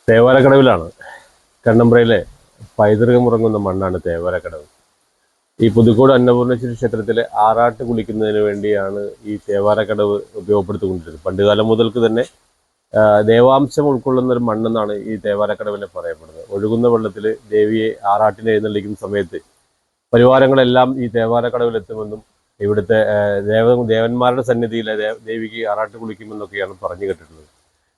തേവാരക്കടവിലാണ്. കണ്ണമ്പ്രയിലെ പൈതൃകമുറങ്ങുന്ന മണ്ണാണ് തേവാരക്കടവ്. ഈ പുതുക്കോട് അന്നപൂർണേശ്വരി ക്ഷേത്രത്തിലെ ആറാട്ട് കുളിക്കുന്നതിന് വേണ്ടിയാണ് ഈ തേവാരക്കടവ് ഉപയോഗപ്പെടുത്തിക്കൊണ്ടിരുന്നത്. പണ്ടുകാലം മുതൽക്ക് തന്നെ ദേവാംശം ഉൾക്കൊള്ളുന്ന ഒരു മണ്ണെന്നാണ് ഈ തേവാരക്കടവിനെ പറയപ്പെടുന്നത്. ഒഴുകുന്ന വെള്ളത്തിൽ ദേവിയെ ആറാട്ടിനെ എഴുന്നള്ളിക്കുന്ന സമയത്ത് പരിവാരങ്ങളെല്ലാം ഈ തേവാരക്കടവിലെത്തുമെന്നും ഇവിടുത്തെ ദേവന്മാരുടെ സന്നിധിയിലെ ദേവിക്ക് ആറാട്ട് കുളിക്കുമെന്നൊക്കെയാണ് പറഞ്ഞു കേട്ടിട്ടുള്ളത്.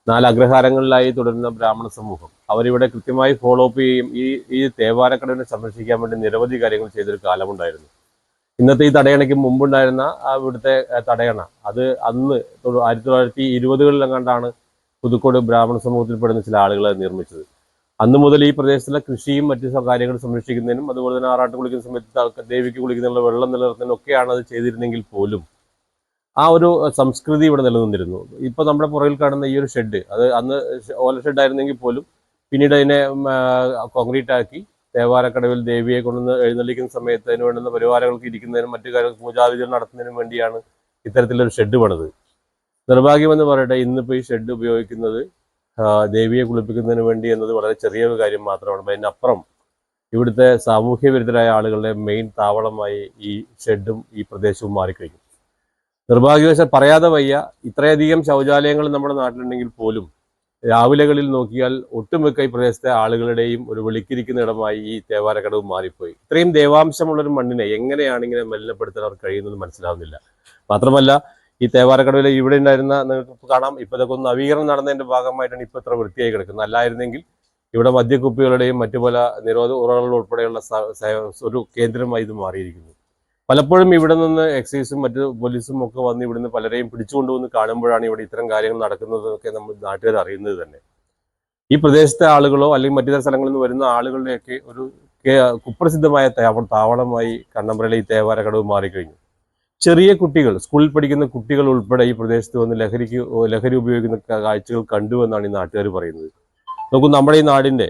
4 അഗ്രഹാരങ്ങളിലായി തുടരുന്ന ബ്രാഹ്മണ സമൂഹം അവരിവിടെ കൃത്യമായി ഫോളോ അപ്പ് ചെയ്യും. ഈ തേവാരക്കടവിനെ സംരക്ഷിക്കാൻ വേണ്ടി നിരവധി കാര്യങ്ങൾ ചെയ്തൊരു കാലമുണ്ടായിരുന്നു. ഇന്നത്തെ ഈ തടയണയ്ക്ക് മുമ്പുണ്ടായിരുന്ന ഇവിടുത്തെ തടയണ അത് അന്ന് 1920-കളിലെങ്ങാണ്ടാണ് പുതുക്കോട് ബ്രാഹ്മണ സമൂഹത്തിൽപ്പെടുന്ന ചില ആളുകളെ നിർമ്മിച്ചത്. അന്ന് മുതൽ ഈ പ്രദേശത്തിലെ കൃഷിയും മറ്റു കാര്യങ്ങൾ സംരക്ഷിക്കുന്നതിനും അതുപോലെ തന്നെ ആറാട്ട് കുളിക്കുന്ന സമയത്ത് ദേവിക്ക് കുളിക്കുന്നതിനുള്ള വെള്ളം നിലനിർത്തുന്നതിനും ഒക്കെയാണ് അത് ചെയ്തിരുന്നെങ്കിൽ പോലും ആ ഒരു സംസ്കൃതി ഇവിടെ നിലനിന്നിരുന്നു. ഇപ്പൊ നമ്മുടെ പുറകിൽ കാണുന്ന ഈ ഒരു ഷെഡ് അത് അന്ന് ഓല ഷെഡ് ആയിരുന്നെങ്കിൽ പോലും പിന്നീട് അതിനെ കോൺക്രീറ്റ് ആക്കി തേവാരക്കടവിൽ ദേവിയെ കൊണ്ടുവന്ന് എഴുന്നള്ളിക്കുന്ന സമയത്ത് അതിന് വേണ്ടുന്ന പരിവാരങ്ങൾക്ക് ഇരിക്കുന്നതിനും മറ്റു കാര്യങ്ങൾ പൂജാവിധികൾ നടത്തുന്നതിനും വേണ്ടിയാണ് ഇത്തരത്തിലൊരു ഷെഡ് പണിത്. നിർഭാഗ്യമെന്ന് പറയട്ടെ, ഇന്നിപ്പോൾ ഈ ഷെഡ് ഉപയോഗിക്കുന്നത് ദേവിയെ കുളിപ്പിക്കുന്നതിന് വേണ്ടി എന്നത് വളരെ ചെറിയൊരു കാര്യം മാത്രമാണ്. അതിനപ്പുറം ഇവിടുത്തെ സാമൂഹ്യ വിരുദ്ധരായ ആളുകളുടെ മെയിൻ താവളമായി ഈ ഷെഡും ഈ പ്രദേശവും മാറിക്കഴിഞ്ഞു. നിർഭാഗ്യവശാൽ പറയാതെ വയ്യ, ഇത്രയധികം ശൗചാലയങ്ങൾ നമ്മുടെ നാട്ടിലുണ്ടെങ്കിൽ പോലും രാവിലെകളിൽ നോക്കിയാൽ ഒട്ടുമിക്ക ഈ പ്രദേശത്തെ ആളുകളുടെയും ഒരു വെളിക്കിരിക്കുന്ന ഇടമായി ഈ തേവാരക്കടവ് മാറിപ്പോയി. ഇത്രയും ദേവാംശമുള്ളൊരു മണ്ണിനെ എങ്ങനെയാണ് ഇങ്ങനെ മലിനപ്പെടുത്താൻ അവർ കഴിയുന്നത് മനസ്സിലാവുന്നില്ല. മാത്രമല്ല ഈ തേവാരക്കടവിൽ ഇവിടെ ഉണ്ടായിരുന്ന നിങ്ങൾക്ക് കാണാം, ഇപ്പൊ ഇതൊക്കെ ഒന്ന് നവീകരണം നടന്നതിന്റെ ഭാഗമായിട്ടാണ് ഇപ്പൊ ഇത്ര വൃത്തിയായി കിടക്കുന്നത്. അല്ലായിരുന്നെങ്കിൽ ഇവിടെ മദ്യക്കുപ്പികളുടെയും മറ്റു പല നിരോധ ഉറകൾ ഉൾപ്പെടെയുള്ള ഒരു കേന്ദ്രമായി ഇത് മാറിയിരിക്കുന്നു. പലപ്പോഴും ഇവിടെ നിന്ന് എക്സൈസും മറ്റു പോലീസും ഒക്കെ വന്ന് ഇവിടുന്ന് പലരെയും പിടിച്ചുകൊണ്ടുവന്ന് കാണുമ്പോഴാണ് ഇവിടെ ഇത്തരം കാര്യങ്ങൾ നടക്കുന്നതൊക്കെ നമ്മൾ നാട്ടുകാർ അറിയുന്നത് തന്നെ. ഈ പ്രദേശത്തെ ആളുകളോ അല്ലെങ്കിൽ മറ്റു സ്ഥലങ്ങളിൽ നിന്ന് വരുന്ന ആളുകളുടെയൊക്കെ ഒരു കുപ്രസിദ്ധമായ താവളമായി കണ്ണമ്പ്രയിലെ ഈ തേവാരക്കടവ് മാറിക്കഴിഞ്ഞു. ചെറിയ കുട്ടികൾ, സ്കൂളിൽ പഠിക്കുന്ന കുട്ടികൾ ഉൾപ്പെടെ ഈ പ്രദേശത്ത് വന്ന് ലഹരി ഉപയോഗിക്കുന്ന കാഴ്ചകൾ കണ്ടുവെന്നാണ് ഈ നാട്ടുകാർ പറയുന്നത്. നോക്കൂ, നമ്മുടെ ഈ നാടിന്റെ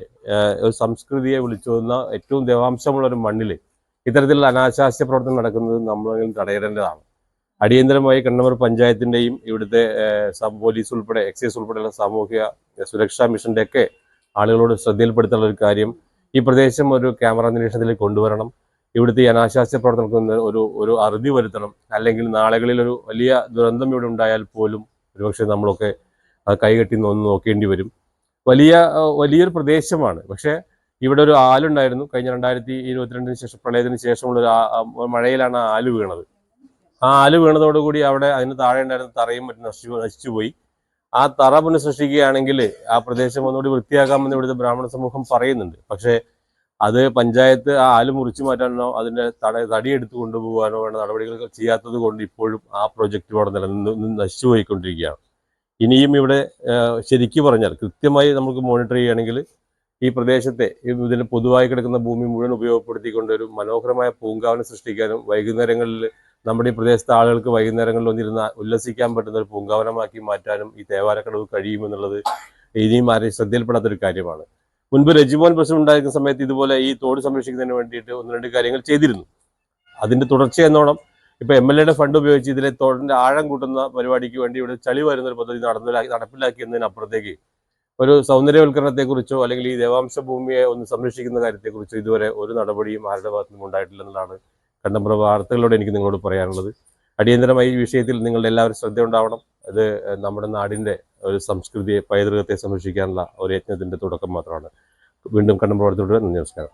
സംസ്കൃതിയെ വിളിച്ചോതുന്ന ഏറ്റവും ദേവാംശമുള്ള ഒരു മണ്ണിൽ ഇത്തരത്തിലുള്ള അനാശാസ്യ പ്രവർത്തനം നടക്കുന്നത് നമ്മളെങ്കിലും തടയേണ്ടതാണ്. അടിയന്തരമായി കണ്ണമ്പ്ര പഞ്ചായത്തിന്റെയും ഇവിടുത്തെ പോലീസ് ഉൾപ്പെടെ എക്സൈസ് ഉൾപ്പെടെയുള്ള സാമൂഹിക സുരക്ഷാ മിഷന്റെ ഒക്കെ ആളുകളോട് ശ്രദ്ധയിൽപ്പെടുത്താനുള്ള ഒരു കാര്യം, ഈ പ്രദേശം ഒരു ക്യാമറ നിരീക്ഷണത്തിലേക്ക് കൊണ്ടുവരണം. ഇവിടുത്തെ ഈ അനാശാസ്യ പ്രവർത്തനങ്ങൾക്ക് ഒരു അറുതി വരുത്തണം. അല്ലെങ്കിൽ നാളുകളിൽ ഒരു വലിയ ദുരന്തം ഇവിടെ ഉണ്ടായാൽ പോലും ഒരുപക്ഷെ നമ്മളൊക്കെ കൈകെട്ടി നോക്കേണ്ടി വരും. വലിയൊരു പ്രദേശമാണ്. പക്ഷെ ഇവിടെ ഒരു ആലുണ്ടായിരുന്നു. കഴിഞ്ഞ 2022 ശേഷം, പ്രളയത്തിന് ശേഷമുള്ള ഒരു മഴയിലാണ് ആ ആല് വീണത്. ആ ആല് വീണതോടുകൂടി അവിടെ അതിന് താഴെ ഉണ്ടായിരുന്ന തറയും മറ്റും നശിച്ചുപോയി. ആ തറ പുനഃസൃഷ്ടിക്കുകയാണെങ്കിൽ ആ പ്രദേശം ഒന്നുകൂടി വൃത്തിയാക്കാമെന്ന് ഇവിടുത്തെ ബ്രാഹ്മണ സമൂഹം പറയുന്നുണ്ട്. പക്ഷേ അത് പഞ്ചായത്ത് ആ ആല് മുറിച്ചു മാറ്റാനോ അതിന്റെ തടി എടുത്തു കൊണ്ടുപോകാനോ വേണ്ട നടപടികൾ ചെയ്യാത്തത് കൊണ്ട് ഇപ്പോഴും ആ പ്രൊജക്റ്റ് ഇവിടെ നശിച്ചു പോയിക്കൊണ്ടിരിക്കുകയാണ്. ഇനിയും ഇവിടെ ശരിക്കും പറഞ്ഞാൽ കൃത്യമായി നമുക്ക് മോണിറ്റർ ചെയ്യുകയാണെങ്കിൽ ഈ പ്രദേശത്തെ ഇതിൽ പൊതുവായി കിടക്കുന്ന ഭൂമി മുഴുവൻ ഉപയോഗപ്പെടുത്തിക്കൊണ്ട് ഒരു മനോഹരമായ പൂങ്കാവനം സൃഷ്ടിക്കാനും വൈകുന്നേരങ്ങളിൽ നമ്മുടെ ഈ പ്രദേശത്തെ ആളുകൾക്ക് വൈകുന്നേരങ്ങളിൽ വന്നിരുന്ന ഉല്ലസിക്കാൻ പറ്റുന്ന ഒരു പൂങ്കാവനമാക്കി മാറ്റാനും ഈ തേവാരക്കടവ് കഴിയുമെന്നുള്ളത് ഇനിയും ആരെയും ശ്രദ്ധയിൽപ്പെടാത്തൊരു കാര്യമാണ്. മുൻപ് രജിമോൻ പ്രസിഡന്റ് ഉണ്ടായിരുന്ന സമയത്ത് ഇതുപോലെ ഈ തോട് സംരക്ഷിക്കുന്നതിന് വേണ്ടിയിട്ട് 1-2 കാര്യങ്ങൾ ചെയ്തിരുന്നു. അതിന്റെ തുടർച്ച എന്നോണം ഇപ്പൊ MLA ഫണ്ട് ഉപയോഗിച്ച് ഇതിലെ തോടിന്റെ ആഴം കൂട്ടുന്ന പരിപാടിക്ക് വേണ്ടി ഇവിടെ ചളി വരുന്ന ഒരു പദ്ധതി നടപ്പിലാക്കിയതിനപ്പുറത്തേക്ക് ഒരു സൗന്ദര്യവൽക്കരണത്തെക്കുറിച്ചോ അല്ലെങ്കിൽ ഈ ദേവാംശ ഭൂമിയെ ഒന്ന് സംരക്ഷിക്കുന്ന കാര്യത്തെക്കുറിച്ചോ ഇതുവരെ ഒരു നടപടിയും ആരുടെ ഭാഗത്തുനിന്നും ഉണ്ടായിട്ടില്ലെന്നതാണ് കണ്ണമ്പ്ര വാർത്തകളോട് എനിക്ക് നിങ്ങളോട് പറയാനുള്ളത്. അടിയന്തരമായി ഈ വിഷയത്തിൽ നിങ്ങളുടെ എല്ലാവരും ശ്രദ്ധ ഉണ്ടാവണം. അത് നമ്മുടെ നാടിന്റെ ഒരു സംസ്കൃതിയെ, പൈതൃകത്തെ സംരക്ഷിക്കാനുള്ള ഒരു യജ്ഞത്തിന്റെ തുടക്കം മാത്രമാണ്. വീണ്ടും കണ്ണമ്പ്ര വാർത്തയോട് നന്ദി, നമസ്കാരം.